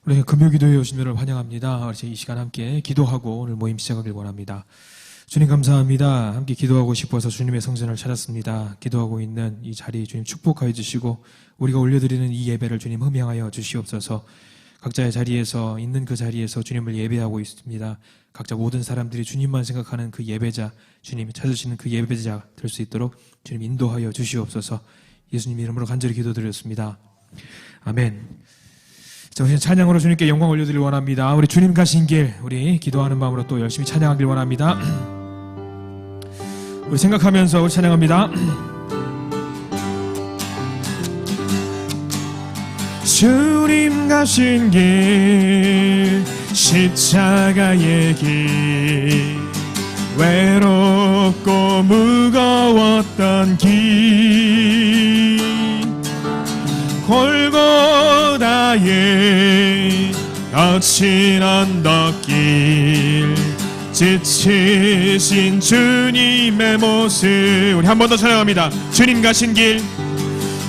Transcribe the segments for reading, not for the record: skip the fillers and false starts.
우리 금요기도에 오신 분을 환영합니다. 이 시간 함께 기도하고 오늘 모임 시작하길 원합니다. 주님 감사합니다. 함께 기도하고 싶어서 주님의 성전을 찾았습니다. 기도하고 있는 이 자리 주님 축복하여 주시고 우리가 올려드리는 이 예배를 주님 흠양하여 주시옵소서. 각자의 자리에서 있는 그 자리에서 주님을 예배하고 있습니다. 각자 모든 사람들이 주님만 생각하는 그 예배자, 주님이 찾으시는 그 예배자 될 수 있도록 주님 인도하여 주시옵소서. 예수님 이름으로 간절히 기도드렸습니다. 아멘. 자, 우리 찬양으로 주님께 영광 올려드리길 원합니다. 우리 주님 가신 길, 우리 기도하는 마음으로 또 열심히 찬양하길 원합니다. 우리 생각하면서 우리 찬양합니다. 주님 가신 길, 십자가의 길, 외롭고 무거웠던 길, 골고다의 거친 언덕길, 지치신 주님의 모습. 우리 한 번 더 찬양합니다. 주님 가신 길,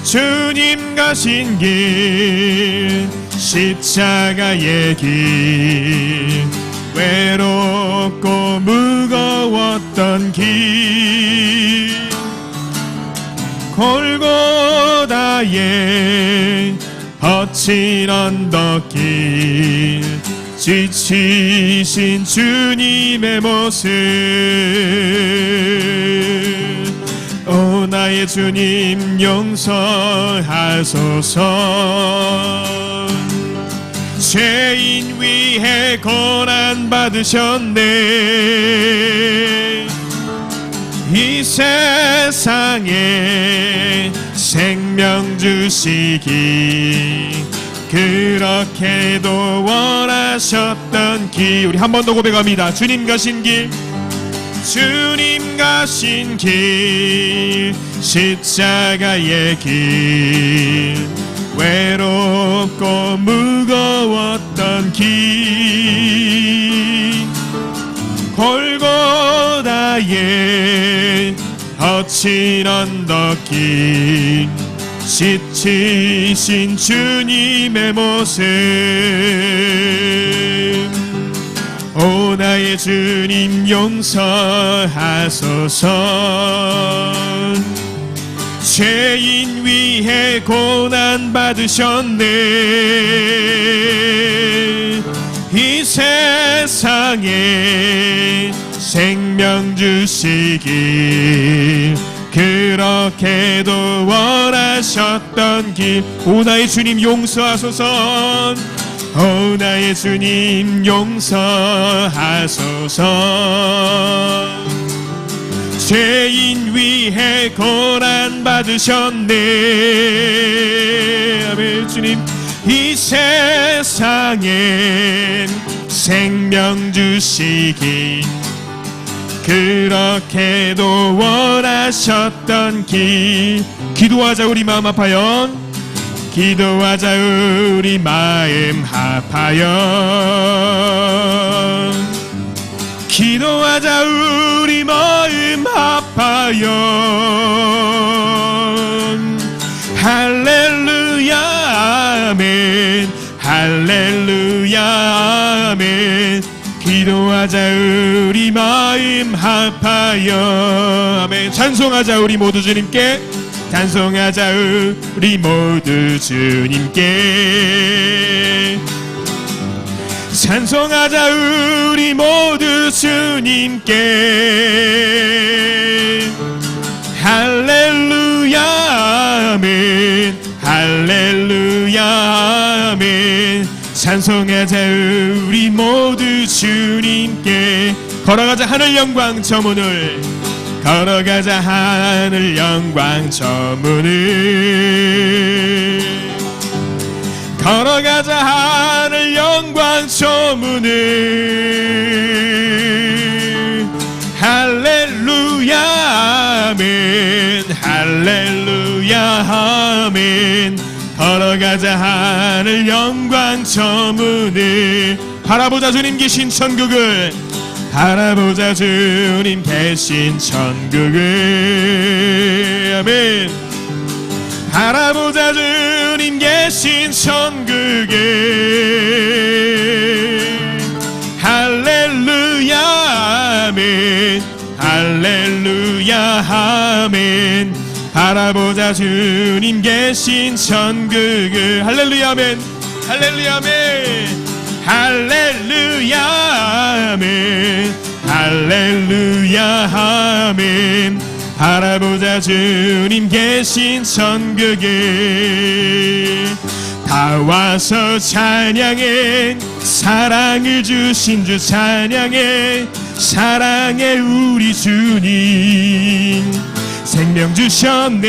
주님 가신 길, 십자가의 길, 외롭고 무거웠던 길, 골고다의 거친 언덕길, 지치신 주님의 모습. 오 나의 주님 용서하소서. 죄인 위해 고난 받으셨네. 이 세상에 생명 주시기 그렇게도 원하셨던 길. 우리 한 번 더 고백합니다. 주님 가신 길, 주님 가신 길, 십자가의 길, 외롭고 무거웠던 길, 골고다의 거친 언덕길, 지치신 주님의 모습. 오 나의 주님 용서하소서. 죄인 위해 고난 받으셨네. 이 세상에 생명 주시길 그렇게도 원하셨던 길. 오 나의 주님 용서하소서. 오 나의 주님 용서하소서. 죄인 위해 고난 받으셨네. 아멘. 주님 이 세상엔 생명 주시기 그렇게도 원하셨던 길. 기도하자 우리 마음 아파요. 기도하자 우리 마음 아파요. 기도하자 우리 마음 아파요. 할렐루야 아멘. 할렐루야 아멘. 기도하자 우리 마음 아파요. 아멘. 찬송하자 우리 모두 주님께. 찬송하자 우리 모두 주님께. 찬송하자 우리 모두 주님께. 할렐루야 아멘. 할렐루야 아멘. 찬송하자 우리 모두 주님께. 걸어가자 하늘 영광 저 문을. 걸어가자 하늘 영광 저 문을. 걸어가자 하늘 영광 저 문을. 할렐루야 아멘. 할렐루야 아멘. 걸어가자 하늘 영광 저 문을. 바라보자 주님 계신 천국을. 바라보자 주님 계신 천국을. 아멘. 바라보자 주님 계신 천국에. 할렐루야 아멘, 할렐루야 아멘. 바라보자 주님 계신 천국을. 할렐루야 아멘, 할렐루야 아멘, 할렐루야 아멘, 할렐루야 아멘. 바라보자 주님 계신 천국에. 다 와서 찬양해, 사랑을 주신 주 찬양해, 사랑해 우리 주님. 생명 주셨네,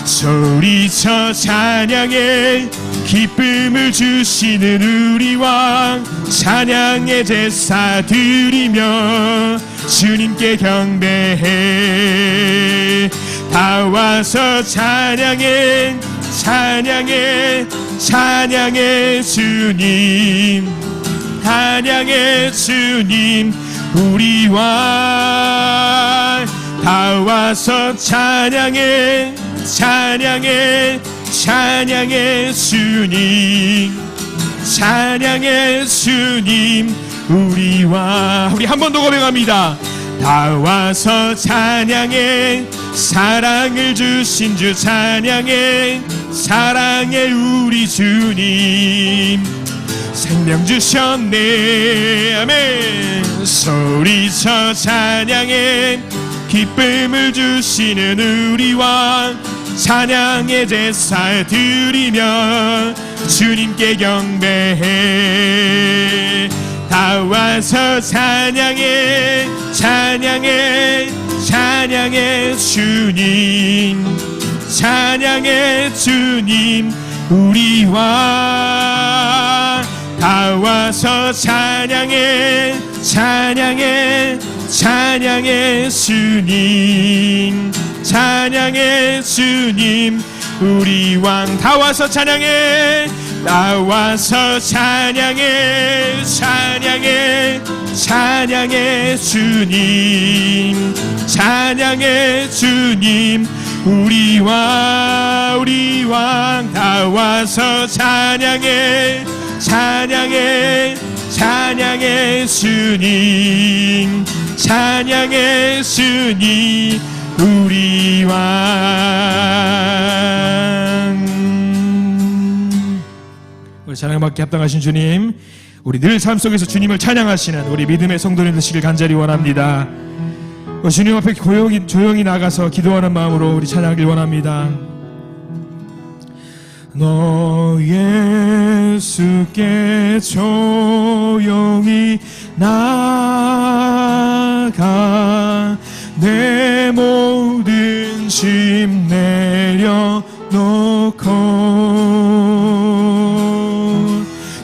소리쳐 찬양해, 기쁨을 주시는 우리 왕. 찬양의 제사 드리며 주님께 경배해. 다 와서 찬양해, 찬양해, 찬양해 주님, 찬양해 주님 우리 왕. 다 와서 찬양해, 찬양해, 찬양해 주님, 찬양해 주님 우리 왕. 우리 한 번 더 고백합니다. 다 와서 찬양해, 사랑을 주신 주 찬양해, 사랑해 우리 주님. 생명 주셨네 아멘. 소리쳐 찬양해, 기쁨을 주시는 우리 왕. 찬양의 제사 드리며 주님께 경배해. 다 와서 찬양해, 찬양해, 찬양해 주님, 찬양해 주님 우리 왕. 다 와서 찬양해, 찬양해, 찬양해 주님, 찬양해 주님 우리 왕. 다 와서 찬양해, 다 와서 찬양해, 찬양해, 찬양해 주님, 찬양해 주님 우리 왕, 우리 왕. 다 와서 찬양해, 찬양해, 찬양해 주님, 찬양해 주님 우리 왕. 우리 찬양받기 합당하신 주님, 우리 늘 삶 속에서 주님을 찬양하시는 우리 믿음의 성도들 되시길 간절히 원합니다. 주님 앞에 조용히 나가서 기도하는 마음으로 우리 찬양하길 원합니다. 너 예수께 조용히 나가 내 모든 짐 내려놓고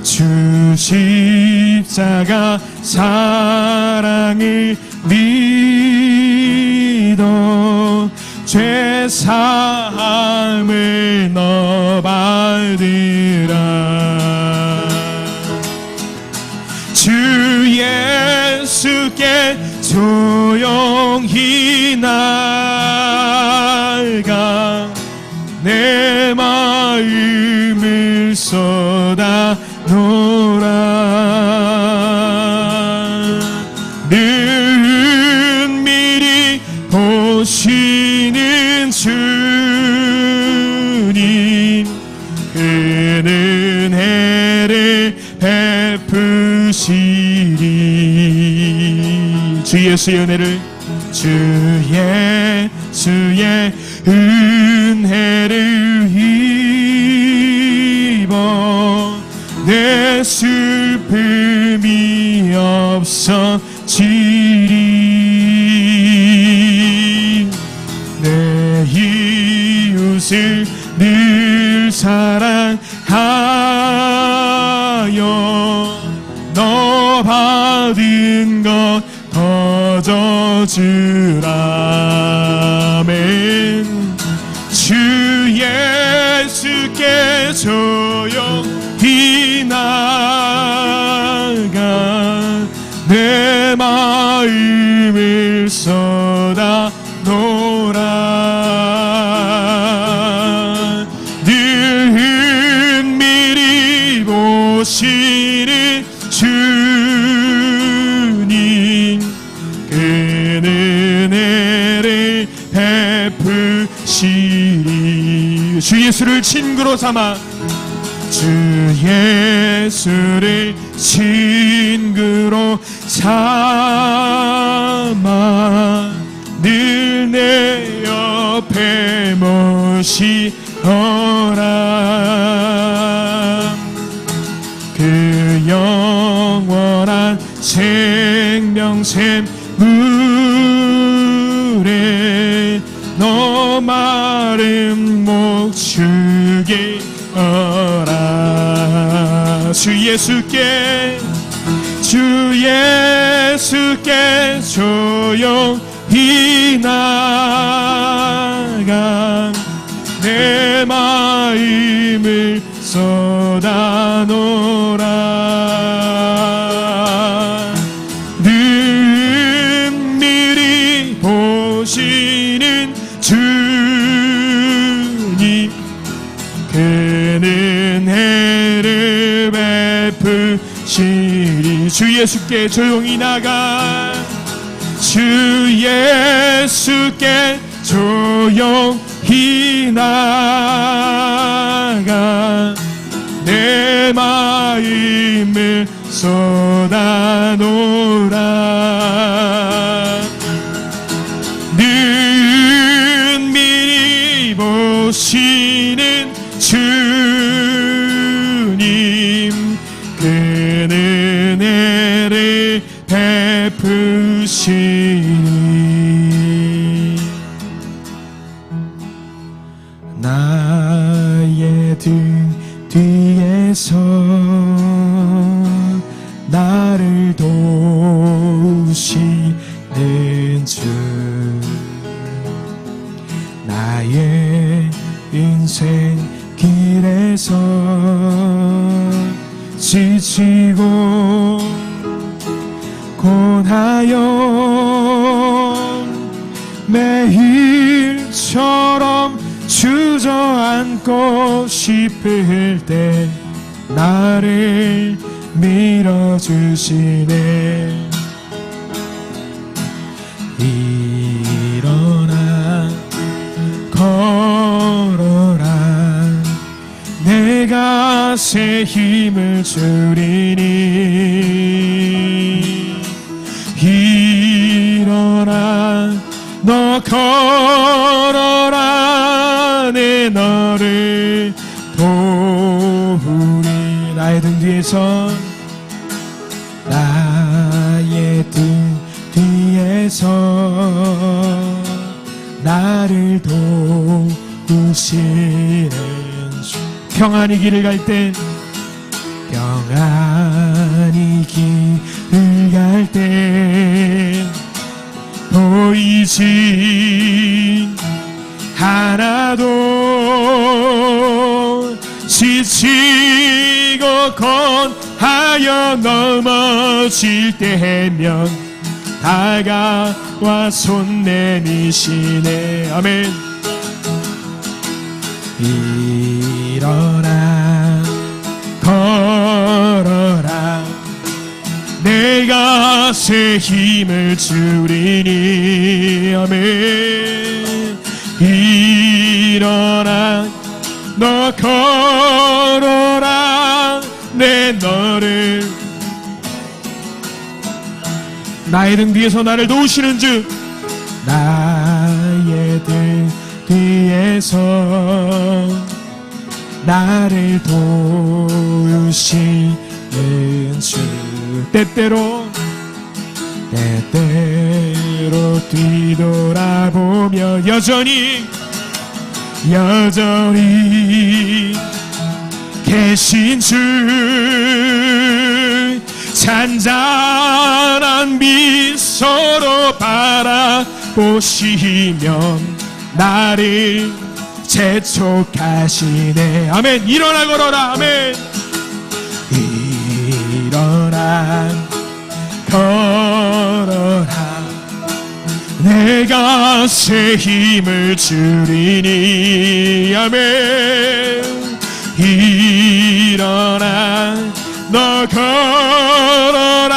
주 십자가 사랑을 믿어 죄 사함을 너 받으라. 주 예수께 조용히 나가 내 마음을 쏟아 놓으라. 은밀히 보시는 주님 그 은혜를 베푸시리. 주 예수의 은혜를, 주 예수의 은혜를 입어 내 슬픔이 없어지리. 내 이웃을 늘 사랑하여 너 받은 것 거저주라. 아멘. 주 예수께 조용히 나가 내 마음을 쏟아 놓으라. 베푸시리. 주 예수를 친구로 삼아, 주 예수를 친구로 삼아 늘 내 옆에 모시어라. 그 영원한 생명샘 물에 너 마른 목 죽이 어라. 주 예수께 조용히 나가 내 마음을 쏟아놓으라. 은밀히 보시는 주님, 그는 은혜를 베푸시리. 주 예수께 조용히 나가, 주 예수께 조용히 나가 내 마음을 쏟아놓으라. 은밀히 보시는 주님, 그는 은혜를 베푸시니. 나의 등 뒤에서 나를 도우시는 주, 나의 인생 길에서 지치고 고나여 매일처럼 주저앉고 싶을 때 나를 밀어주시네. 일어나 걸어라, 내가 새 힘을 주리니. 일어나 너 걸어라, 내 너를 도우리. 나의 등 뒤에서, 나의 등 뒤에서 나를 도우시는 주. 평안히 길을 갈 땐, 평안히 길을 갈 땐 보이지 하나도, 지치고 권하여 넘어질 때면 다가와 손 내미시네. 아멘. 일어나 걸어라, 내가 새 힘을 주리니. 아멘. 일어나 너 걸어라, 내 너를, 나의 등 뒤에서 나를 도우시는 주, 나의 등 뒤에서 나를 도우시는 주. 때때로 뒤돌아보며 여전히 계신 주, 잔잔한 미소로 바라보시면 나를 재촉하시네. 아멘. 일어나 걸어라. 아멘. 일어나 걸어라, 내가 새 힘을 주리니. 아멘. 일어나 너 걸어라,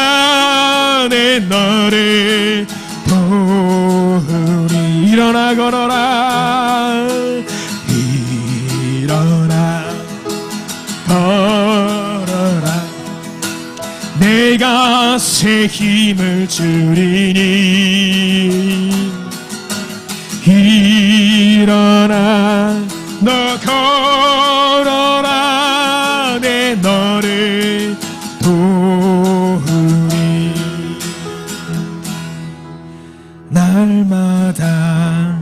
내 너를 도우리. 일어나 걸어라, 새 힘을 주리니 일어나 너 걸어라 내 너를 도우리 날마다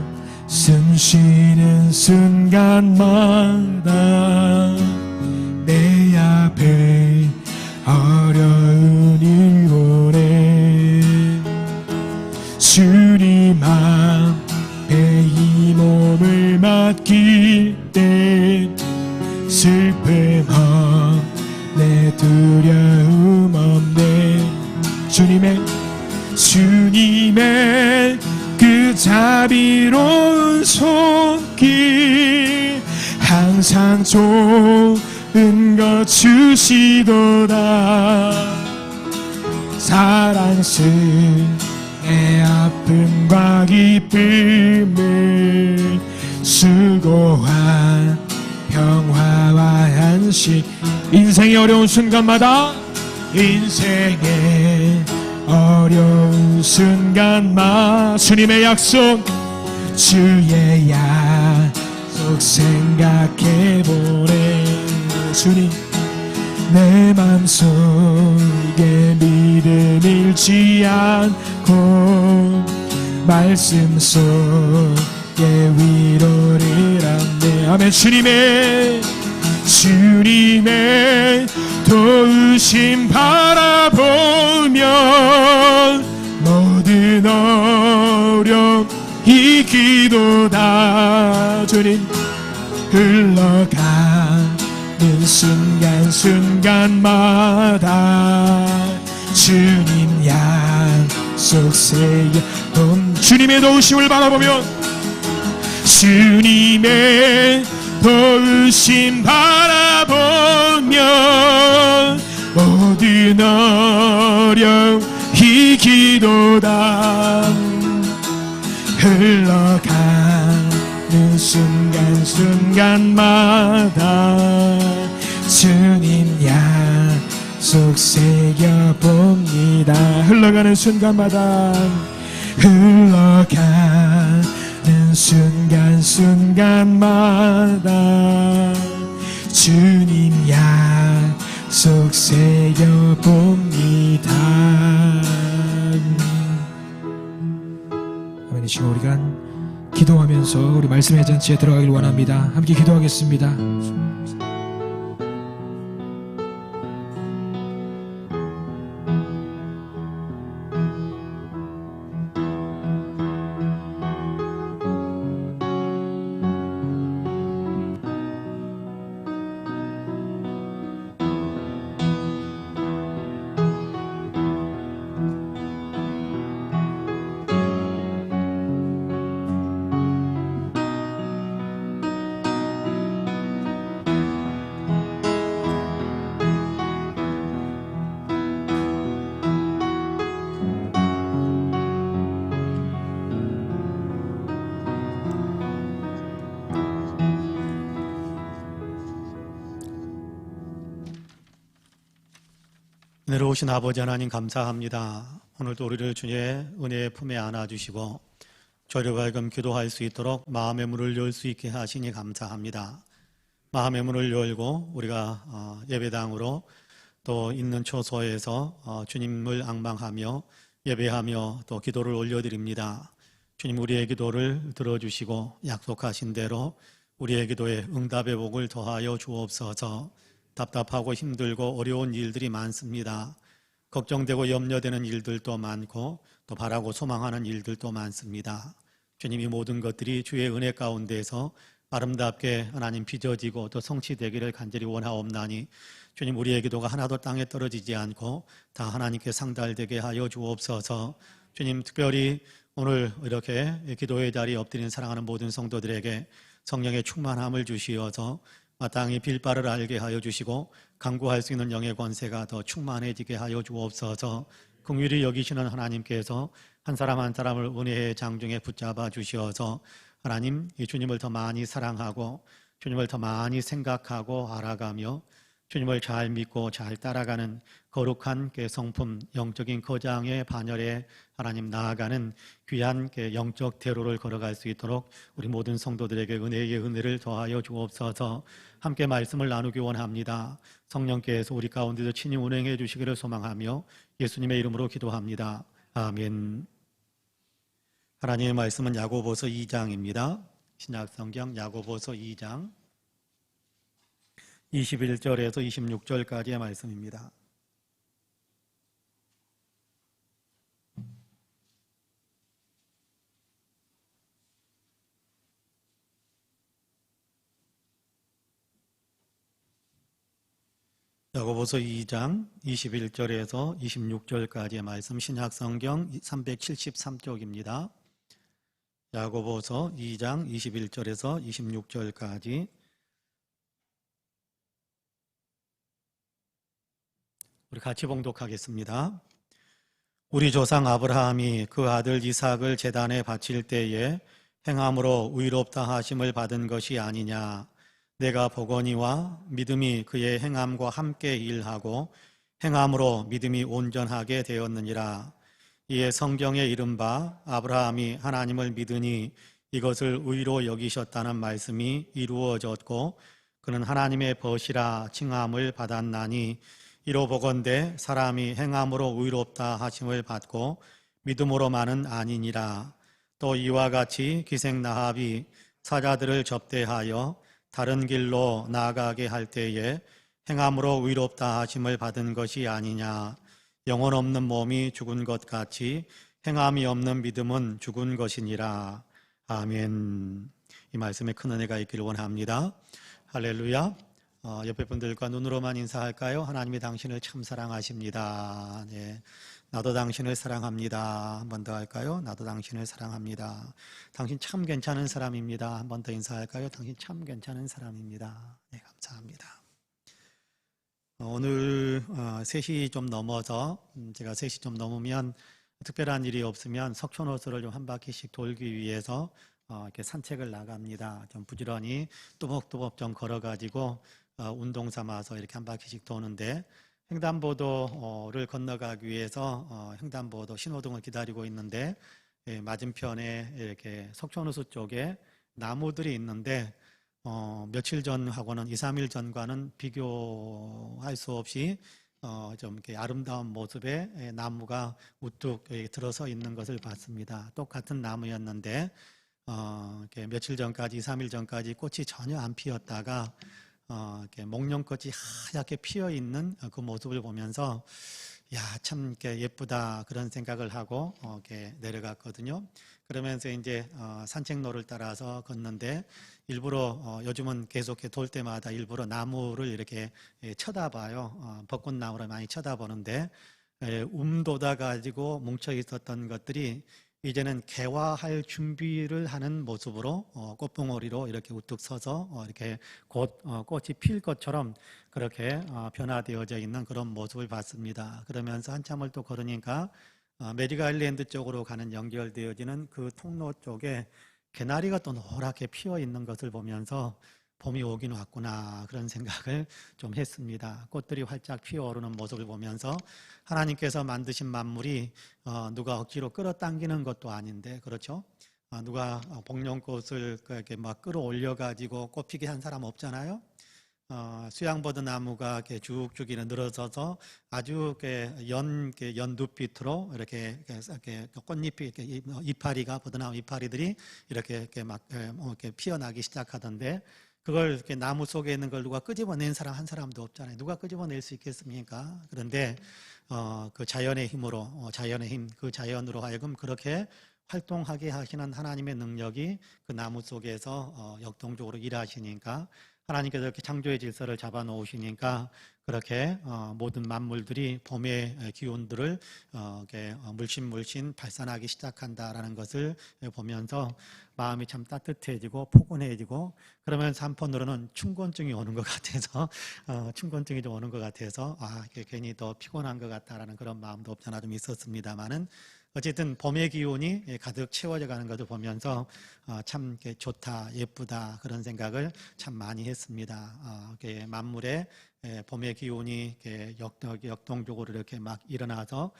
숨쉬는 순간마다 내 앞에 어려운 일 보내 주님 앞에 이 몸을 맡길 때 슬픔 없네 두려움 없네 주님의 그 자비로운 손길 항상 좋은 것 주시도다 사랑스러운 내 아픔과 기쁨을 수고한 평화와 안식 인생의 어려운 순간마다 인생의 어려운 순간마다 주님의 약속 주의 약속 생각해보네 주님 내 맘속에 믿음 잃지 않고 말씀 속에 위로를 안네 아멘 주님의 도우심 바라보면 모든 어려움 이기도다 주님 흘러가는 순간순간마다 주님 약속 새겨본 주님의 도우심을 바라보면 주님의 도우심 바라보면 모든 어려움 이기도다 흘러가는 순간순간마다 주님 약속 새겨봅니다 흘러가는 순간마다 흘러가는 순간순간마다 주님 약속 새겨봅니다 아멘 이 시간 우리가 기도하면서 우리 말씀의 잔치에 들어가길 원합니다 함께 기도하겠습니다 은혜로우신 아버지 하나님 감사합니다. 오늘도 우리를 주의 은혜의 품에 안아주시고 저희로 하여금 기도할 수 있도록 마음의 문을 열 수 있게 하시니 감사합니다. 마음의 문을 열고 우리가 예배당으로 또 있는 처소에서 주님을 앙망하며 예배하며 또 기도를 올려드립니다. 주님 우리의 기도를 들어주시고 약속하신 대로 우리의 기도에 응답의 복을 더하여 주옵소서. 답답하고 힘들고 어려운 일들이 많습니다. 걱정되고 염려되는 일들도 많고 또 바라고 소망하는 일들도 많습니다. 주님 이 모든 것들이 주의 은혜 가운데서 아름답게 하나님 빚어지고 또 성취되기를 간절히 원하옵나니 주님 우리의 기도가 하나도 땅에 떨어지지 않고 다 하나님께 상달되게 하여 주옵소서. 주님 특별히 오늘 이렇게 기도의 자리에 엎드린 사랑하는 모든 성도들에게 성령의 충만함을 주시어서 마땅히 빌바를 알게 하여 주시고 강구할 수 있는 영의 권세가 더 충만해지게 하여 주옵소서. 긍휼히 여기시는 하나님께서 한 사람 한 사람을 은혜의 장중에 붙잡아 주시어서 하나님 이 주님을 더 많이 사랑하고 주님을 더 많이 생각하고 알아가며 주님을 잘 믿고 잘 따라가는 거룩한 그 성품, 영적인 거장의 반열에 하나님 나아가는 귀한 그 영적 대로를 걸어갈 수 있도록 우리 모든 성도들에게 은혜의 은혜를 더하여 주옵소서. 함께 말씀을 나누기 원합니다. 성령께서 우리 가운데서 친히 운행해 주시기를 소망하며 예수님의 이름으로 기도합니다. 아멘. 하나님의 말씀은 야고보서 2장입니다. 신약성경 야고보서 2장 21절에서 26절까지의 말씀입니다. 야고보서 2장 21절에서 26절까지의 말씀, 신약성경 373쪽입니다. 야고보서 2장 21절에서 26절까지 우리 같이 봉독하겠습니다. 우리 조상 아브라함이 그 아들 이삭을 제단에 바칠 때에 행함으로 의롭다 하심을 받은 것이 아니냐. 내가 보거니와 믿음이 그의 행함과 함께 일하고 행함으로 믿음이 온전하게 되었느니라. 이에 성경에 이른바 아브라함이 하나님을 믿으니 이것을 의로 여기셨다는 말씀이 이루어졌고 그는 하나님의 벗이라 칭함을 받았나니 이로 보건대 사람이 행함으로 의롭다 하심을 받고 믿음으로만은 아니니라. 또 이와 같이 기생나합이 사자들을 접대하여 다른 길로 나아가게 할 때에 행함으로 의롭다 하심을 받은 것이 아니냐. 영혼 없는 몸이 죽은 것 같이 행함이 없는 믿음은 죽은 것이니라. 아멘. 이 말씀에 큰 은혜가 있기를 원합니다. 할렐루야. 옆에 분들과 눈으로만 인사할까요? 하나님이 당신을 참 사랑하십니다. 네. 나도 당신을 사랑합니다. 한 번 더 할까요? 나도 당신을 사랑합니다. 당신 참 괜찮은 사람입니다. 한 번 더 인사할까요? 당신 참 괜찮은 사람입니다. 네, 감사합니다. 오늘 3시 좀 넘어서 제가 3시 좀 넘으면 특별한 일이 없으면 석촌호수를 좀 한 바퀴씩 돌기 위해서 이렇게 산책을 나갑니다. 좀 부지런히 뚜벅뚜벅 좀 걸어가지고 운동 삼아서 이렇게 한 바퀴씩 도는데 횡단보도를 건너가기 위해서 횡단보도 신호등을 기다리고 있는데 맞은편에 이렇게 석촌호수 쪽에 나무들이 있는데 며칠 전하고는 2, 3일 전과는 비교할 수 없이 좀 이렇게 아름다운 모습의 나무가 우뚝 들어서 있는 것을 봤습니다. 똑같은 나무였는데 이렇게 며칠 전까지 2, 3일 전까지 꽃이 전혀 안 피었다가 이렇게 목련꽃이 하얗게 피어 있는 그 모습을 보면서 야, 참 이렇게 예쁘다 그런 생각을 하고 이렇게 내려갔거든요. 그러면서 이제 산책로를 따라서 걷는데 일부러 요즘은 계속 돌 때마다 일부러 나무를 이렇게 쳐다봐요. 벚꽃나무를 많이 쳐다보는데 돋아 가지고 뭉쳐 있었던 것들이 이제는 개화할 준비를 하는 모습으로 꽃봉오리로 이렇게 우뚝 서서 이렇게 곧 꽃이 필 것처럼 그렇게 변화되어져 있는 그런 모습을 봤습니다. 그러면서 한참을 또 걸으니까 메리가일랜드 쪽으로 가는 연결되어지는 그 통로 쪽에 개나리가 또 노랗게 피어 있는 것을 보면서 봄이 오긴 왔구나 그런 생각을 좀 했습니다. 꽃들이 활짝 피어오르는 모습을 보면서 하나님께서 만드신 만물이 누가 억지로 끌어당기는 것도 아닌데 그렇죠? 누가 복령꽃을 이렇게 막 끌어올려 가지고 꽃피게 한 사람 없잖아요. 수양버드 나무가 이렇게 쭉쭉 늘어서서 아주 연두빛으로 이렇게 꽃잎이 이렇게 이파리가 버드나무 이파리들이 이렇게 막 이렇게 피어나기 시작하던데 그걸 이렇게 나무 속에 있는 걸 누가 끄집어낸 사람 한 사람도 없잖아요. 누가 끄집어낼 수 있겠습니까? 그런데 그 자연의 힘으로 자연의 힘, 그 자연으로 하여금 그렇게 활동하게 하시는 하나님의 능력이 그 나무 속에서 역동적으로 일하시니까 하나님께서 이렇게 창조의 질서를 잡아 놓으시니까 그렇게 모든 만물들이 봄의 기운들을 이렇게 물씬물씬 발산하기 시작한다라는 것을 보면서 마음이 참 따뜻해지고 포근해지고 그러면서 한편으로는 춘곤증이 오는 것 같아서 춘곤증이 좀 오는 것 같아서 괜히 더 피곤한 것 같다라는 그런 마음도 없잖아 좀 있었습니다만은 어쨌든 봄의 기운이 가득 채워져 가는 것을 보면서 참 이렇게 좋다, 예쁘다 그런 생각을 참 많이 했습니다. 만물에 봄의 기운이 이렇게 역동적으로 이렇게 막 일어나서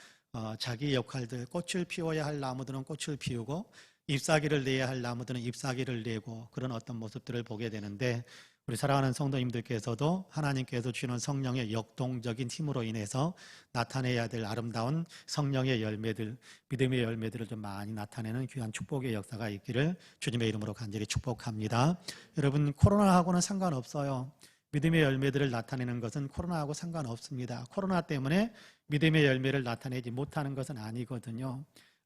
자기 역할들, 꽃을 피워야 할 나무들은 꽃을 피우고 잎사귀를 내야 할 나무들은 잎사귀를 내고 그런 어떤 모습들을 보게 되는데, 우리 사랑하는 성도님들께서도 하나님께서 주시는 성령의 역동적인 힘으로 인해서 나타내야 될 아름다운 성령의 열매들, 믿음의 열매들을 좀 많이 나타내는 귀한 축복의 역사가 있기를 주님의 이름으로 간절히 축복합니다. 여러분, 코로나하고는 상관없어요. 믿음의 열매들을 나타내는 것은 코로나하고 상관없습니다. 코로나 때문에 믿음의 열매를 나타내지 못하는 것은 아니거든요.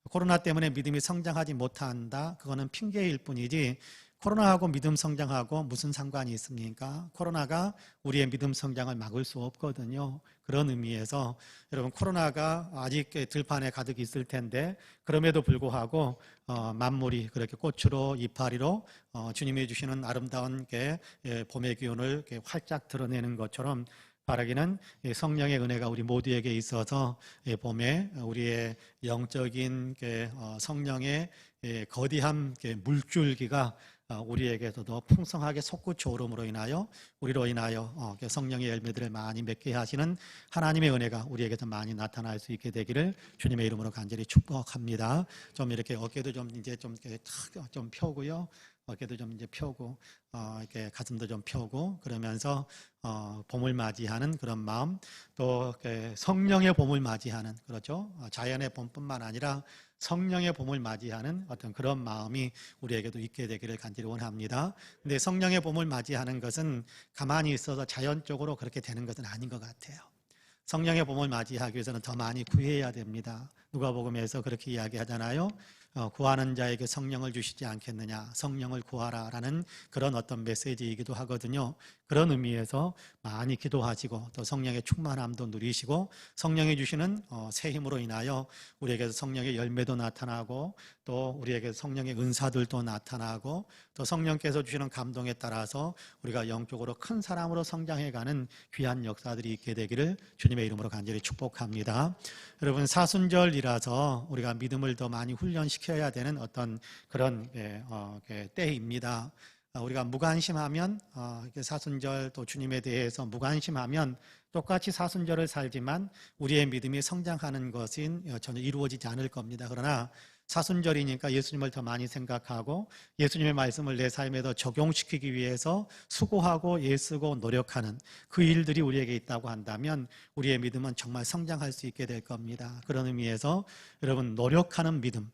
코로나 때문에 믿음이 성장하지 못한다? 그거는 핑계일 뿐이지 코로나하고 믿음 성장하고 무슨 상관이 있습니까? 코로나가 우리의 믿음 성장을 막을 수 없거든요. 그런 의미에서 여러분, 코로나가 아직 들판에 가득 있을 텐데 그럼에도 불구하고 만물이 그렇게 꽃으로 이파리로 주님이 주시는 아름다운 봄의 기운을 활짝 드러내는 것처럼 바라기는 성령의 은혜가 우리 모두에게 있어서 봄에 우리의 영적인 성령의 거대한 물줄기가 우리에게서도 풍성하게 솟구쳐 오름으로 인하여 우리로 인하여 성령의 열매들을 많이 맺게 하시는 하나님의 은혜가 우리에게서 많이 나타날 수 있게 되기를 주님의 이름으로 간절히 축복합니다. 좀 이렇게 어깨도 좀 이제 좀 펴고요. 어깨도 좀 이제 펴고 이렇게 가슴도 좀 펴고 그러면서 봄을 맞이하는 그런 마음, 또 성령의 봄을 맞이하는, 그렇죠? 자연의 봄뿐만 아니라 성령의 봄을 맞이하는 어떤 그런 마음이 우리에게도 있게 되기를 간절히 원합니다. 근데 성령의 봄을 맞이하는 것은 가만히 있어서 자연적으로 그렇게 되는 것은 아닌 것 같아요. 성령의 봄을 맞이하기 위해서는 더 많이 구해야 됩니다. 누가복음에서 그렇게 이야기하잖아요. 구하는 자에게 성령을 주시지 않겠느냐, 성령을 구하라라는 그런 어떤 메시지이기도 하거든요. 그런 의미에서 많이 기도하시고 또 성령의 충만함도 누리시고 성령이 주시는 새 힘으로 인하여 우리에게서 성령의 열매도 나타나고 또 우리에게 성령의 은사들도 나타나고 또 성령께서 주시는 감동에 따라서 우리가 영적으로 큰 사람으로 성장해가는 귀한 역사들이 있게 되기를 주님의 이름으로 간절히 축복합니다. 여러분, 사순절이라서 우리가 믿음을 더 많이 훈련시켜야 되는 어떤 그런 때입니다. 우리가 무관심하면 사순절 또 주님에 대해서 무관심하면 똑같이 사순절을 살지만 우리의 믿음이 성장하는 것은 전혀 이루어지지 않을 겁니다. 그러나 사순절이니까 예수님을 더 많이 생각하고 예수님의 말씀을 내 삶에 더 적용시키기 위해서 수고하고 애쓰고 노력하는 그 일들이 우리에게 있다고 한다면 우리의 믿음은 정말 성장할 수 있게 될 겁니다. 그런 의미에서 여러분, 노력하는 믿음,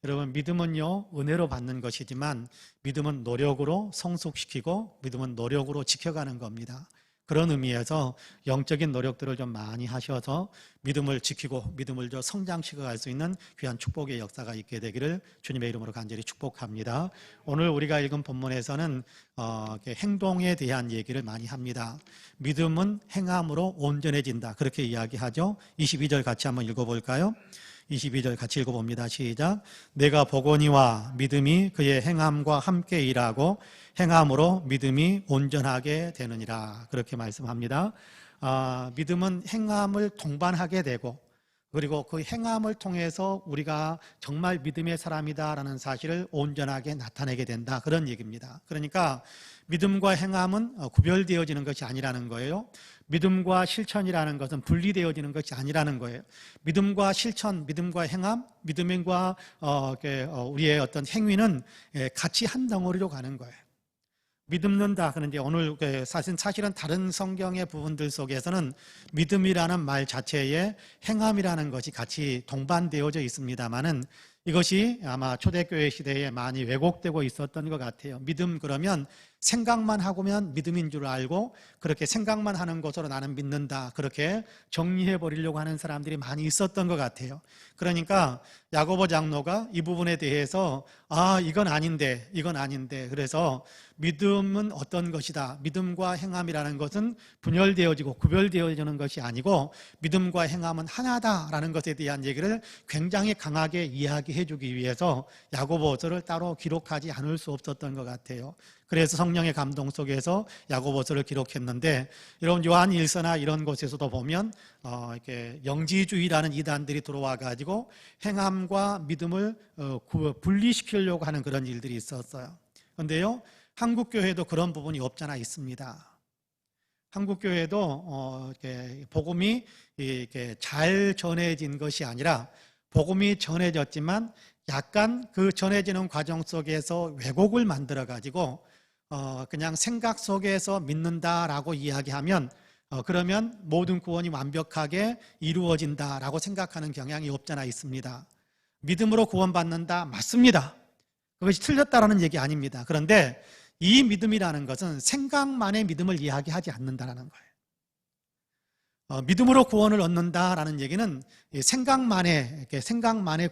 여러분, 믿음은요 은혜로 받는 것이지만 믿음은 노력으로 성숙시키고 믿음은 노력으로 지켜가는 겁니다. 그런 의미에서 영적인 노력들을 좀 많이 하셔서 믿음을 지키고 믿음을 좀 성장시켜갈 수 있는 귀한 축복의 역사가 있게 되기를 주님의 이름으로 간절히 축복합니다. 오늘 우리가 읽은 본문에서는 행동에 대한 얘기를 많이 합니다. 믿음은 행함으로 온전해진다, 그렇게 이야기하죠. 22절 같이 한번 읽어볼까요? 22절 같이 읽어봅니다. 시작. 내가 보거니와 믿음이 그의 행함과 함께 일하고 행함으로 믿음이 온전하게 되느니라, 그렇게 말씀합니다. 믿음은 행함을 동반하게 되고 그리고 그 행함을 통해서 우리가 정말 믿음의 사람이다라는 사실을 온전하게 나타내게 된다, 그런 얘기입니다. 그러니까 믿음과 행함은 구별되어지는 것이 아니라는 거예요. 믿음과 실천이라는 것은 분리되어지는 것이 아니라는 거예요. 믿음과 실천, 믿음과 행함, 믿음과 우리의 어떤 행위는 같이 한 덩어리로 가는 거예요. 믿는다 그런데 오늘 사실은 다른 성경의 부분들 속에서는 믿음이라는 말 자체에 행함이라는 것이 같이 동반되어져 있습니다만은 이것이 아마 초대교회 시대에 많이 왜곡되고 있었던 것 같아요. 믿음 그러면 생각만 하고면 믿음인 줄 알고 그렇게 생각만 하는 것으로 나는 믿는다, 그렇게 정리해 버리려고 하는 사람들이 많이 있었던 것 같아요. 그러니까 야고보 장로가 이 부분에 대해서 이건 아닌데 그래서 믿음은 어떤 것이다, 믿음과 행함이라는 것은 분열되어지고 구별되어지는 것이 아니고 믿음과 행함은 하나다라는 것에 대한 얘기를 굉장히 강하게 이야기해 해주기 위해서 야고보서를 따로 기록하지 않을 수 없었던 것 같아요. 그래서 성령의 감동 속에서 야고보서를 기록했는데, 여러분 요한 1서나 이런 곳에서도 보면 이렇게 영지주의라는 이단들이 들어와 가지고 행함과 믿음을 분리시키려고 하는 그런 일들이 있었어요. 그런데요, 한국 교회도 그런 부분이 없잖아 있습니다. 한국 교회도 복음이 이렇게 잘 전해진 것이 아니라, 복음이 전해졌지만 약간 그 전해지는 과정 속에서 왜곡을 만들어 가지고 그냥 생각 속에서 믿는다라고 이야기하면 그러면 모든 구원이 완벽하게 이루어진다라고 생각하는 경향이 없잖아 있습니다. 믿음으로 구원받는다, 맞습니다. 그것이 틀렸다라는 얘기 아닙니다. 그런데 이 믿음이라는 것은 생각만의 믿음을 이야기하지 않는다라는 거예요. 믿음으로 구원을 얻는다라는 얘기는 생각만의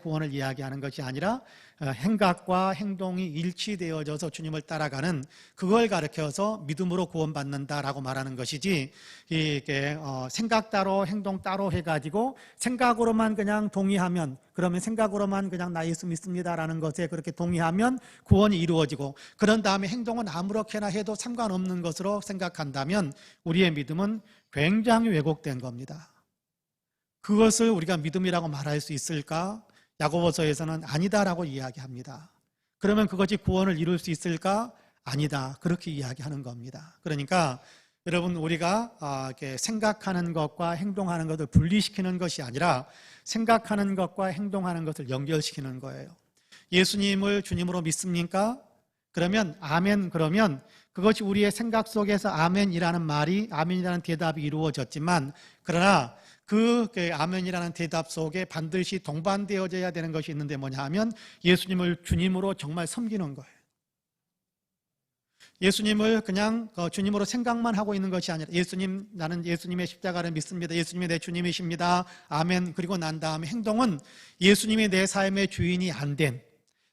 구원을 이야기하는 것이 아니라 행각과 행동이 일치되어져서 주님을 따라가는, 그걸 가르쳐서 믿음으로 구원받는다라고 말하는 것이지, 이게 생각 따로 행동 따로 해가지고 생각으로만 그냥 동의하면, 그러면 생각으로만 그냥 나 예수 믿습니다라는 것에 그렇게 동의하면 구원이 이루어지고, 그런 다음에 행동은 아무렇게나 해도 상관없는 것으로 생각한다면 우리의 믿음은 굉장히 왜곡된 겁니다. 그것을 우리가 믿음이라고 말할 수 있을까? 야고보서에서는 아니다라고 이야기합니다. 그러면 그것이 구원을 이룰 수 있을까? 아니다, 그렇게 이야기하는 겁니다. 그러니까 여러분, 우리가 이렇게 생각하는 것과 행동하는 것을 분리시키는 것이 아니라 생각하는 것과 행동하는 것을 연결시키는 거예요. 예수님을 주님으로 믿습니까? 그러면 아멘, 그러면 그것이 우리의 생각 속에서 아멘이라는 말이, 아멘이라는 대답이 이루어졌지만, 그러나 그 아멘이라는 대답 속에 반드시 동반되어져야 되는 것이 있는데 뭐냐 하면 예수님을 주님으로 정말 섬기는 거예요. 예수님을 그냥 주님으로 생각만 하고 있는 것이 아니라, 예수님, 나는 예수님의 십자가를 믿습니다, 예수님이 내 주님이십니다, 아멘, 그리고 난 다음에 행동은 예수님이 내 삶의 주인이 안 된,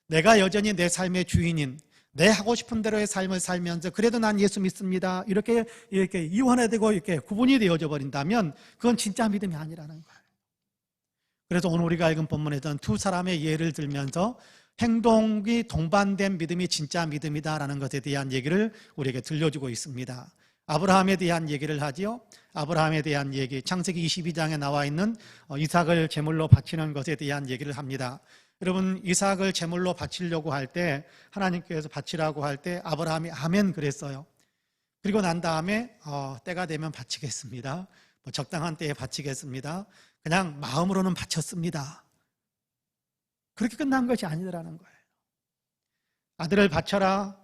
내가 여전히 내 삶의 주인인, 내 하고 싶은 대로의 삶을 살면서 그래도 난 예수 믿습니다, 이렇게 이완화되고 이렇게 구분이 되어져 버린다면 그건 진짜 믿음이 아니라는 거예요. 그래서 오늘 우리가 읽은 본문에서는 두 사람의 예를 들면서 행동이 동반된 믿음이 진짜 믿음이다라는 것에 대한 얘기를 우리에게 들려주고 있습니다. 아브라함에 대한 얘기를 하지요. 아브라함에 대한 얘기, 창세기 22장에 나와 있는 이삭을 제물로 바치는 것에 대한 얘기를 합니다. 여러분, 이삭을 제물로 바치려고 할 때, 하나님께서 바치라고 할 때 아브라함이 아멘 그랬어요. 그리고 난 다음에 때가 되면 바치겠습니다, 적당한 때에 바치겠습니다, 그냥 마음으로는 바쳤습니다. 그렇게 끝난 것이 아니더라는 거예요. 아들을 바쳐라,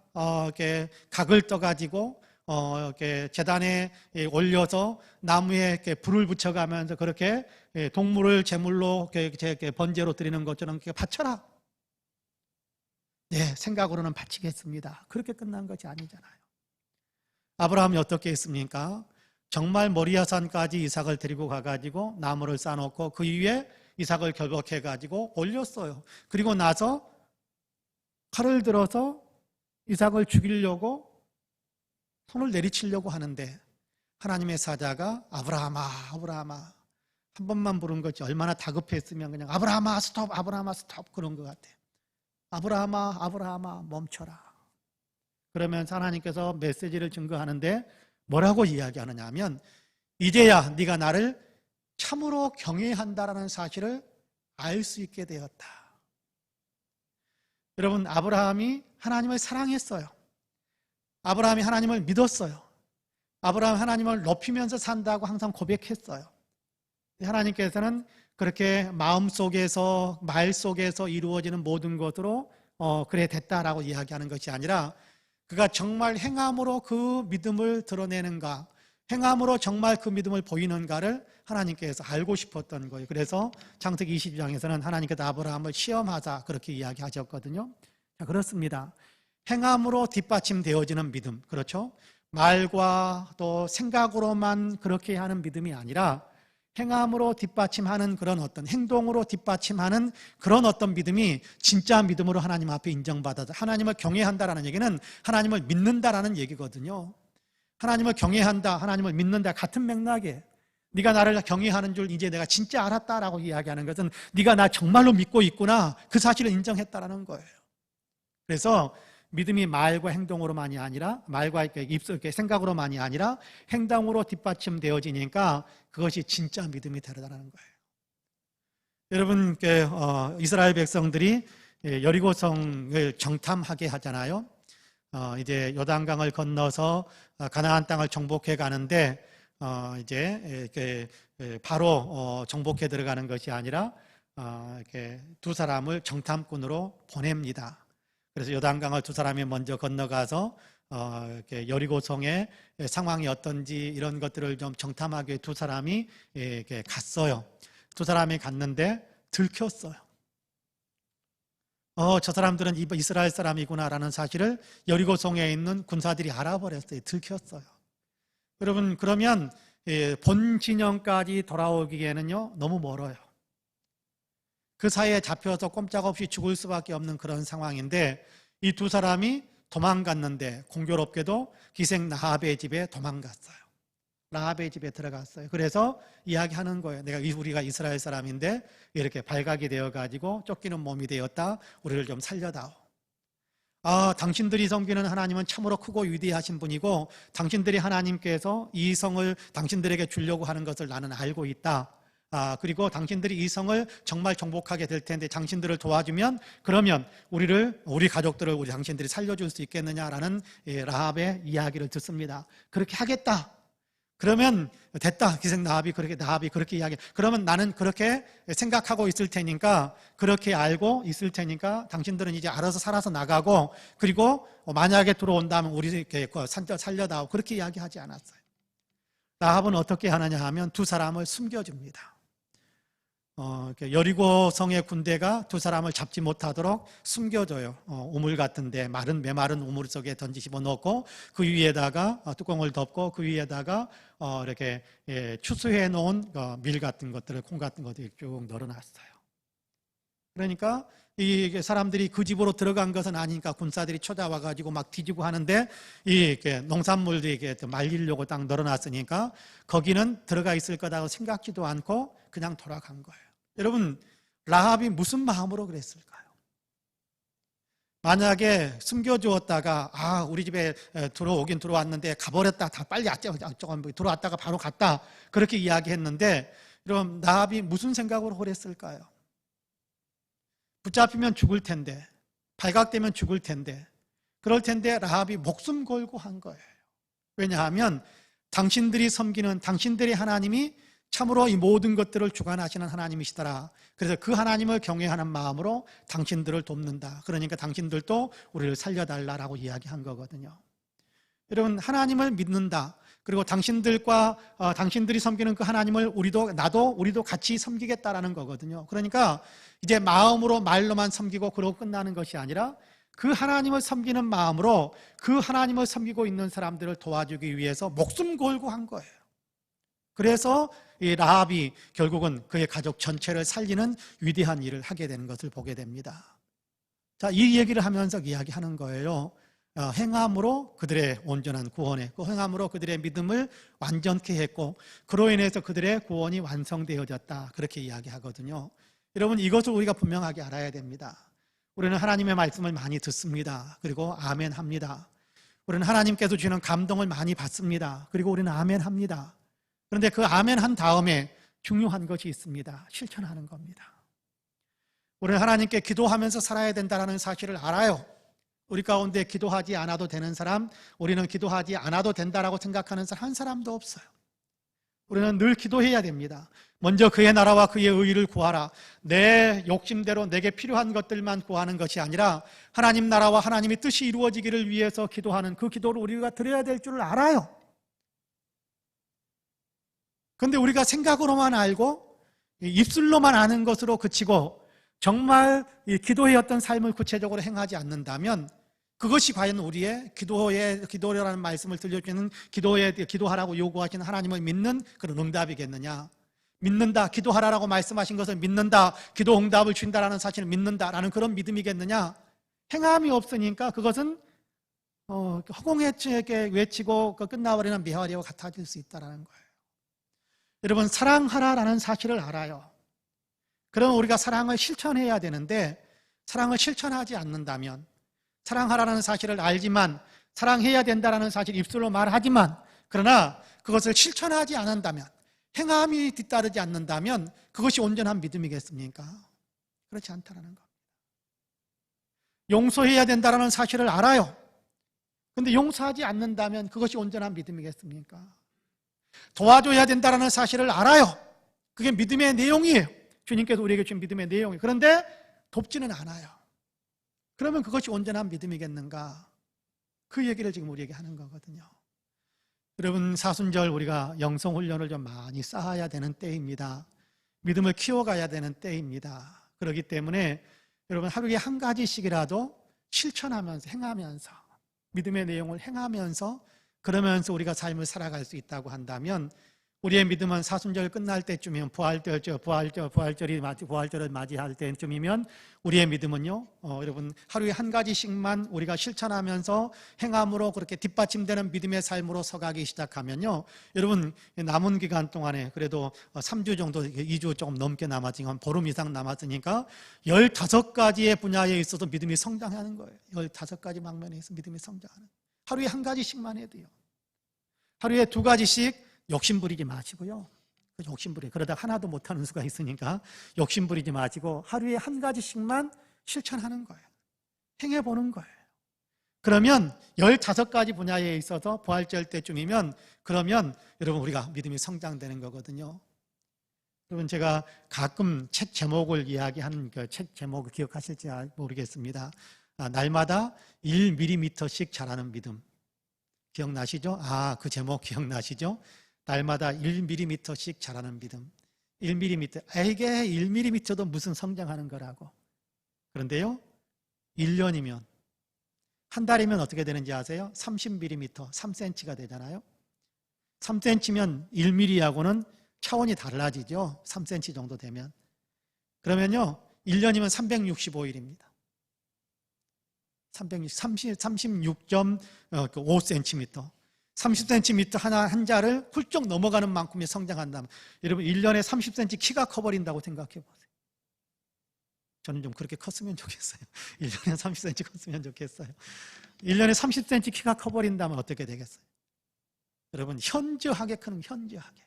이렇게 각을 떠가지고 이렇게 제단에 올려서 나무에 이렇게 불을 붙여가면서 그렇게 동물을 제물로 이렇게 번제로 드리는 것처럼 이렇게 바쳐라. 네, 생각으로는 바치겠습니다. 그렇게 끝난 것이 아니잖아요. 아브라함이 어떻게 했습니까? 정말 모리아산까지 이삭을 데리고 가가지고 나무를 쌓아놓고 그 위에 이삭을 결박해가지고 올렸어요. 그리고 나서 칼을 들어서 이삭을 죽이려고 손을 내리치려고 하는데 하나님의 사자가 아브라함아, 아브라함아, 한 번만 부른 거지 얼마나 다급했으면 그냥 아브라함아 스톱, 아브라함아 스톱 그런 것 같아요. 아브라함아, 아브라함아 멈춰라. 그러면서 하나님께서 메시지를 증거하는데 뭐라고 이야기하느냐 하면 이제야 네가 나를 참으로 경외한다라는 사실을 알 수 있게 되었다. 여러분, 아브라함이 하나님을 사랑했어요. 아브라함이 하나님을 믿었어요. 아브라함이 하나님을 높이면서 산다고 항상 고백했어요. 하나님께서는 그렇게 마음속에서 말 속에서 이루어지는 모든 것으로 그래 됐다라고 이야기하는 것이 아니라 그가 정말 행함으로 그 믿음을 드러내는가, 행함으로 정말 그 믿음을 보이는가를 하나님께서 알고 싶었던 거예요. 그래서 창세기 22장에서는 하나님께서 아브라함을 시험하자 그렇게 이야기하셨거든요. 자, 그렇습니다. 행함으로 뒷받침되어지는 믿음, 그렇죠? 말과 또 생각으로만 그렇게 하는 믿음이 아니라 행함으로 뒷받침하는 그런 어떤 행동으로 뒷받침하는 그런 어떤 믿음이 진짜 믿음으로 하나님 앞에 인정받아서 하나님을 경외한다라는 얘기는 하나님을 믿는다라는 얘기거든요. 하나님을 경외한다, 하나님을 믿는다 같은 맥락이에요. 네가 나를 경외하는 줄 이제 내가 진짜 알았다라고 이야기하는 것은 네가 나 정말로 믿고 있구나, 그 사실을 인정했다라는 거예요. 그래서 믿음이 말과 행동으로만이 아니라, 말과 입술 생각으로만이 아니라 행동으로 뒷받침되어지니까 그것이 진짜 믿음이 되더라는 거예요. 여러분, 이스라엘 백성들이 여리고성을 정탐하게 하잖아요. 이제 요단강을 건너서 가나안 땅을 정복해 가는데 이제 바로 정복해 들어가는 것이 아니라 이렇게 두 사람을 정탐꾼으로 보냅니다. 그래서 요단강을 두 사람이 먼저 건너가서 이렇게 여리고성의 상황이 어떤지 이런 것들을 좀 정탐하기 위해 두 사람이 이렇게 갔어요. 두 사람이 갔는데 들켰어요. 저 사람들은 이스라엘 사람이구나라는 사실을 여리고성에 있는 군사들이 알아버렸어요. 들켰어요. 여러분, 그러면 본 진영까지 돌아오기에는요 너무 멀어요. 그 사이에 잡혀서 꼼짝없이 죽을 수밖에 없는 그런 상황인데, 이 두 사람이 도망갔는데 공교롭게도 기생 라합의 집에 도망갔어요. 라합의 집에 들어갔어요. 그래서 이야기하는 거예요. 우리가 이스라엘 사람인데 이렇게 발각이 되어가지고 쫓기는 몸이 되었다. 우리를 좀 살려다오. 당신들이 섬기는 하나님은 참으로 크고 위대하신 분이고 당신들이 하나님께서 이 성을 당신들에게 주려고 하는 것을 나는 알고 있다. 그리고 당신들이 이 성을 정말 정복하게 될 텐데 당신들을 도와주면 그러면 우리 가족들을 당신들이 살려줄 수 있겠느냐라는 라합의 이야기를 듣습니다. 그렇게 하겠다. 그러면 됐다. 기생 라합이 그렇게 이야기. 그러면 나는 그렇게 생각하고 있을 테니까, 그렇게 알고 있을 테니까 당신들은 이제 알아서 살아서 나가고, 그리고 만약에 들어온다면 우리 이렇게 살려다오. 그렇게 이야기하지 않았어요. 라합은 어떻게 하느냐 하면 두 사람을 숨겨줍니다. 여리고 성의 군대가 두 사람을 잡지 못하도록 숨겨줘요. 우물 같은데 메마른 우물 속에 던지집어 넣고 그 위에다가 뚜껑을 덮고 그 위에다가 이렇게 추수해 놓은 밀 같은 것들을, 콩 같은 것들을 쭉 널어놨어요. 그러니까 이 사람들이 그 집으로 들어간 것은 아니니까 군사들이 찾아와가지고 막 뒤지고 하는데, 농산물들이 말리려고 딱 널어놨으니까 거기는 들어가 있을 거라고 생각지도 않고 그냥 돌아간 거예요. 여러분, 라합이 무슨 마음으로 그랬을까요? 만약에 숨겨주었다가 우리 집에 들어오긴 들어왔는데 가버렸다, 다 빨리 들어왔다가 바로 갔다, 그렇게 이야기했는데, 여러분, 라합이 무슨 생각으로 그랬을까요? 붙잡히면 죽을 텐데, 발각되면 죽을 텐데, 그럴 텐데 라합이 목숨 걸고 한 거예요. 왜냐하면 당신들이 섬기는 당신들의 하나님이 참으로 이 모든 것들을 주관하시는 하나님이시더라. 그래서 그 하나님을 경외하는 마음으로 당신들을 돕는다. 그러니까 당신들도 우리를 살려달라라고 이야기한 거거든요. 여러분, 하나님을 믿는다. 그리고 당신들이 섬기는 그 하나님을 우리도 같이 섬기겠다라는 거거든요. 그러니까 이제 마음으로, 말로만 섬기고 그러고 끝나는 것이 아니라 그 하나님을 섬기는 마음으로 그 하나님을 섬기고 있는 사람들을 도와주기 위해서 목숨 걸고 한 거예요. 그래서 이 라합이 결국은 그의 가족 전체를 살리는 위대한 일을 하게 되는 것을 보게 됩니다. 자, 이 얘기를 하면서 이야기하는 거예요. 행함으로 그들의 온전한 구원에, 그 행함으로 그들의 믿음을 완전케 했고 그로 인해서 그들의 구원이 완성되어졌다. 그렇게 이야기하거든요. 여러분, 이것을 우리가 분명하게 알아야 됩니다. 우리는 하나님의 말씀을 많이 듣습니다. 그리고 아멘 합니다. 우리는 하나님께서 주시는 감동을 많이 받습니다. 그리고 우리는 아멘 합니다. 그런데 그 아멘 한 다음에 중요한 것이 있습니다. 실천하는 겁니다. 우리는 하나님께 기도하면서 살아야 된다는 사실을 알아요. 우리 가운데 기도하지 않아도 되는 사람, 우리는 기도하지 않아도 된다라고 생각하는 사람 한 사람도 없어요. 우리는 늘 기도해야 됩니다. 먼저 그의 나라와 그의 의의를 구하라. 내 욕심대로 내게 필요한 것들만 구하는 것이 아니라 하나님 나라와 하나님의 뜻이 이루어지기를 위해서 기도하는 그 기도를 우리가 드려야 될 줄을 알아요. 그런데 우리가 생각으로만 알고 입술로만 아는 것으로 그치고 정말 이 기도의 어떤 삶을 구체적으로 행하지 않는다면 그것이 과연 우리의 기도라는 말씀을 들려주는 기도하라고 요구하시는 하나님을 믿는 그런 응답이겠느냐? 믿는다, 기도하라고 말씀하신 것을 믿는다, 기도 응답을 준다라는 사실을 믿는다라는 그런 믿음이겠느냐? 행함이 없으니까 그것은 허공에 외치고 끝나버리는 메아리와 같아질 수 있다는 거예요. 여러분 사랑하라라는 사실을 알아요. 그럼 우리가 사랑을 실천해야 되는데 사랑을 실천하지 않는다면, 사랑하라는 사실을 알지만 사랑해야 된다는 사실 입술로 말하지만 그러나 그것을 실천하지 않는다면, 행함이 뒤따르지 않는다면 그것이 온전한 믿음이겠습니까? 그렇지 않다는 겁니다. 용서해야 된다는 사실을 알아요. 그런데 용서하지 않는다면 그것이 온전한 믿음이겠습니까? 도와줘야 된다는 사실을 알아요. 그게 믿음의 내용이에요. 주님께서 우리에게 준 믿음의 내용이에요. 그런데 돕지는 않아요. 그러면 그것이 온전한 믿음이겠는가? 그 얘기를 지금 우리에게 하는 거거든요. 여러분, 사순절 우리가 영성훈련을 좀 많이 쌓아야 되는 때입니다. 믿음을 키워가야 되는 때입니다. 그렇기 때문에 여러분 하루에 한 가지씩이라도 실천하면서, 행하면서, 믿음의 내용을 행하면서, 그러면서 우리가 삶을 살아갈 수 있다고 한다면, 우리의 믿음은 사순절 끝날 때쯤이면 부활절을 맞이할 때쯤이면 우리의 믿음은요, 여러분 하루에 한 가지씩만 우리가 실천하면서 행함으로 그렇게 뒷받침되는 믿음의 삶으로 서가기 시작하면요, 여러분 남은 기간 동안에 그래도 3주 정도, 2주 조금 넘게 남았지만 한 보름 이상 남았으니까 15가지의 분야에 있어서 믿음이 성장하는 거예요. 15가지 방면에 있어서 믿음이 성장하는, 하루에 한 가지씩만 해도요, 하루에 2가지씩 욕심 부리지 마시고요. 욕심 부리, 그러다 하나도 못하는 수가 있으니까 욕심 부리지 마시고 하루에 한 가지씩만 실천하는 거예요. 행해보는 거예요. 그러면 15가지 분야에 있어서 부활절 때쯤이면, 그러면 여러분 우리가 믿음이 성장되는 거거든요. 여러분 제가 가끔 책 제목을 이야기하는 그 책 제목을 기억하실지 모르겠습니다. 날마다 1mm씩 자라는 믿음. 기억나시죠? 그 제목 기억나시죠? 날마다 1mm씩 자라는 믿음. 1mm, 에게 1mm도 무슨 성장하는 거라고. 그런데요, 1년이면, 한 달이면 어떻게 되는지 아세요? 30mm, 3cm가 되잖아요. 3cm면 1mm하고는 차원이 달라지죠. 3cm 정도 되면. 그러면요, 1년이면 365일입니다. 36.5cm. 30cm 한 자를 훌쩍 넘어가는 만큼의 성장한다면, 여러분 1년에 30cm 키가 커버린다고 생각해 보세요. 저는 좀 그렇게 컸으면 좋겠어요. 1년에 30cm 컸으면 좋겠어요. 1년에 30cm 키가 커버린다면 어떻게 되겠어요? 여러분 현저하게 크는, 현저하게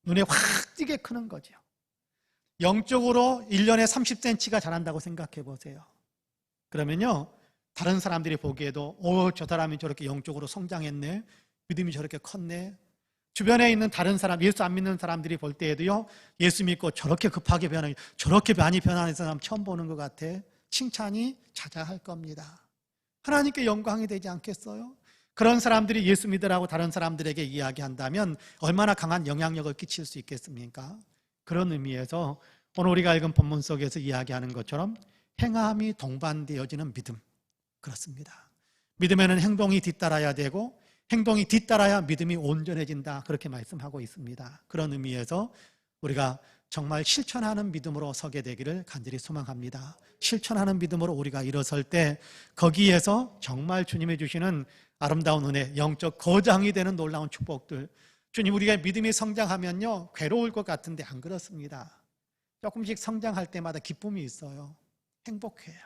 눈에 확 띄게 크는 거죠. 영적으로 1년에 30cm가 자란다고 생각해 보세요. 그러면요, 다른 사람들이 보기에도 저 사람이 저렇게 영적으로 성장했네, 믿음이 저렇게 컸네. 주변에 있는 다른 사람, 예수 안 믿는 사람들이 볼 때에도요, 예수 믿고 저렇게 급하게 변하는, 저렇게 많이 변하는 사람 처음 보는 것 같아. 칭찬이 자자할 겁니다. 하나님께 영광이 되지 않겠어요? 그런 사람들이 예수 믿으라고 다른 사람들에게 이야기한다면 얼마나 강한 영향력을 끼칠 수 있겠습니까? 그런 의미에서 오늘 우리가 읽은 본문 속에서 이야기하는 것처럼 행함이 동반되어지는 믿음, 그렇습니다. 믿음에는 행동이 뒤따라야 되고 행동이 뒤따라야 믿음이 온전해진다, 그렇게 말씀하고 있습니다. 그런 의미에서 우리가 정말 실천하는 믿음으로 서게 되기를 간절히 소망합니다. 실천하는 믿음으로 우리가 일어설 때 거기에서 정말 주님이 주시는 아름다운 은혜, 영적 거장이 되는 놀라운 축복들, 주님 우리가 믿음이 성장하면요 괴로울 것 같은데 안 그렇습니다. 조금씩 성장할 때마다 기쁨이 있어요. 행복해요.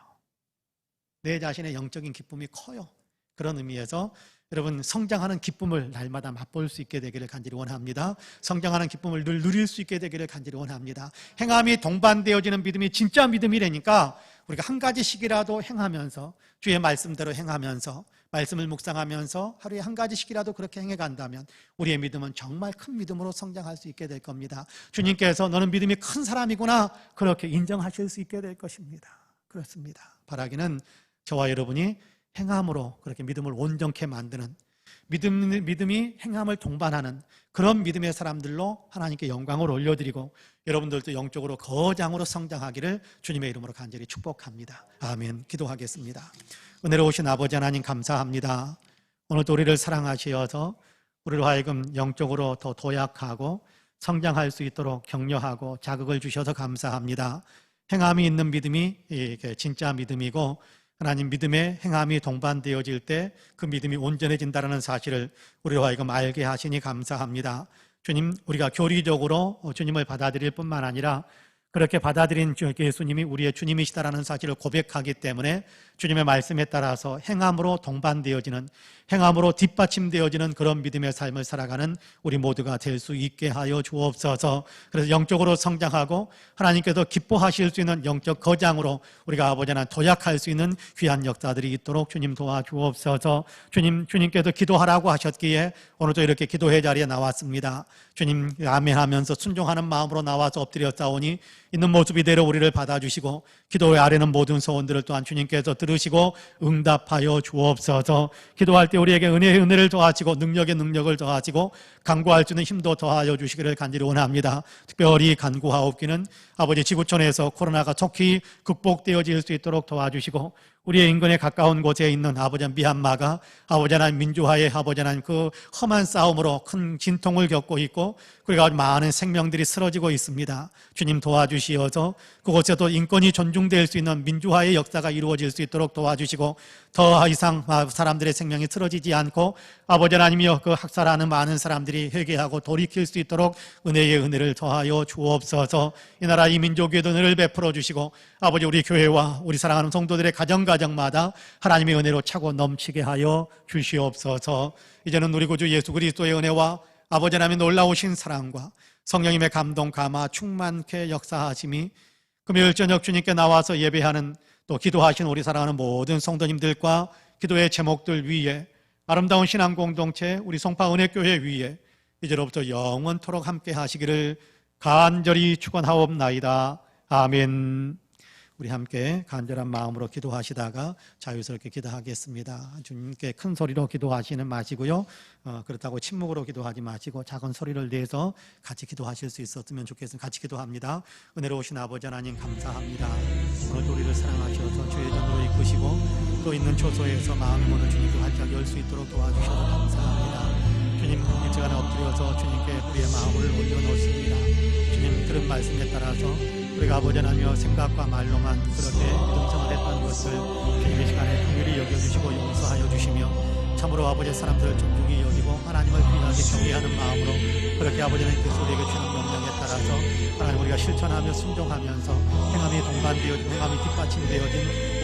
내 자신의 영적인 기쁨이 커요. 그런 의미에서 여러분 성장하는 기쁨을 날마다 맛볼 수 있게 되기를 간절히 원합니다. 성장하는 기쁨을 늘 누릴 수 있게 되기를 간절히 원합니다. 행함이 동반되어지는 믿음이 진짜 믿음이라니까 우리가 한 가지씩이라도 행하면서, 주의 말씀대로 행하면서, 말씀을 묵상하면서 하루에 한 가지씩이라도 그렇게 행해간다면 우리의 믿음은 정말 큰 믿음으로 성장할 수 있게 될 겁니다. 주님께서 너는 믿음이 큰 사람이구나, 그렇게 인정하실 수 있게 될 것입니다. 그렇습니다. 바라기는 저와 여러분이 행함으로 그렇게 믿음을 온전케 만드는, 믿음이 행함을 동반하는 그런 믿음의 사람들로 하나님께 영광을 올려드리고 여러분들도 영적으로 거장으로 성장하기를 주님의 이름으로 간절히 축복합니다. 아멘. 기도하겠습니다. 은혜로우신 아버지 하나님 감사합니다. 오늘도 우리를 사랑하시어서 우리로 하여금 영적으로 더 도약하고 성장할 수 있도록 격려하고 자극을 주셔서 감사합니다. 행함이 있는 믿음이 진짜 믿음이고 하나님 믿음의 행함이 동반되어질 때 그 믿음이 온전해진다는 사실을 우리로 하여금 알게 하시니 감사합니다. 주님, 우리가 교리적으로 주님을 받아들일 뿐만 아니라 그렇게 받아들인 예수님이 우리의 주님이시다라는 사실을 고백하기 때문에 주님의 말씀에 따라서 행함으로 동반되어지는, 행함으로 뒷받침되어지는 그런 믿음의 삶을 살아가는 우리 모두가 될 수 있게 하여 주옵소서. 그래서 영적으로 성장하고 하나님께서 기뻐하실 수 있는 영적 거장으로 우리가 아버지 하나님 도약할 수 있는 귀한 역사들이 있도록 주님 도와주옵소서. 주님께서 기도하라고 하셨기에 오늘도 이렇게 기도회 자리에 나왔습니다. 주님, 아멘하면서 순종하는 마음으로 나와서 엎드려 싸우니 있는 모습 이대로 우리를 받아주시고 기도회 아래는 모든 소원들을 또한 주님께서 들으시고 응답하여 주옵소서. 기도할 때 우리에게 은혜의 은혜를 더하시고 능력의 능력을 더하시고 간구할 수 있는 힘도 더하여 주시기를 간절히 원합니다. 특별히 간구하옵기는 아버지 지구촌에서 코로나가 속히 극복되어질 수 있도록 도와주시고 우리의 인근에 가까운 곳에 있는 아버지 미얀마가 아버지 하나님 민주화의 아버지 하나님 그 험한 싸움으로 큰 진통을 겪고 있고 그리고 많은 생명들이 쓰러지고 있습니다. 주님 도와주시어서 그곳에도 인권이 존중될 수 있는 민주화의 역사가 이루어질 수 있도록 도와주시고 더 이상 사람들의 생명이 쓰러지지 않고 아버지 하나님이여 그 학살하는 많은 사람들이 회개하고 돌이킬 수 있도록 은혜의 은혜를 더하여 주옵소서. 이 나라 이 민족에도 은혜를 베풀어 주시고 아버지 우리 교회와 우리 사랑하는 성도들의 가정마다 하나님의 은혜로 차고 넘치게 하여 주시옵소서. 이제는 우리 구주 예수 그리스도의 은혜와 아버지 하나님의 놀라우신 사랑과 성령님의 감동 감화 충만케 역사하심이 금요일 저녁 주님께 나와서 예배하는 또 기도하신 우리 사랑하는 모든 성도님들과 기도의 제목들 위에 아름다운 신앙 공동체 우리 송파 은혜교회 위에 이제로부터 영원토록 함께 하시기를 간절히 축원하옵나이다. 아멘. 우리 함께 간절한 마음으로 기도하시다가 자유스럽게 기도하겠습니다. 주님께 큰 소리로 기도하시는 마시고요. 그렇다고 침묵으로 기도하지 마시고 작은 소리를 내서 같이 기도하실 수 있었으면 좋겠습니다. 같이 기도합니다. 은혜로우신 아버지 하나님 감사합니다. 오늘 우리를 사랑하셔서 주의 전으로 이끄시고 또 있는 초소에서 마음의 문을 주님께 활짝 열 수 있도록 도와주셔서 감사합니다. 주님 일찍간에 엎드려서 주님께 우리의 마음을 올려놓습니다. 주님 들은 말씀에 따라서 우리가 아버지 하나님의 생각과 말로만 그렇게 믿음생활 했던 것을 주님의 시간에 긍휼히 여겨주시고 용서하여 주시며 참으로 아버지의 사람들을 존중히 여기고 하나님을 귀하게 경외하는 마음으로 그렇게 아버지 하나님께서 우리에게 주는 명령에 따라서 하나님 우리가 실천하며 순종하면서 행함이 동반되어진 행함이 뒷받침되어진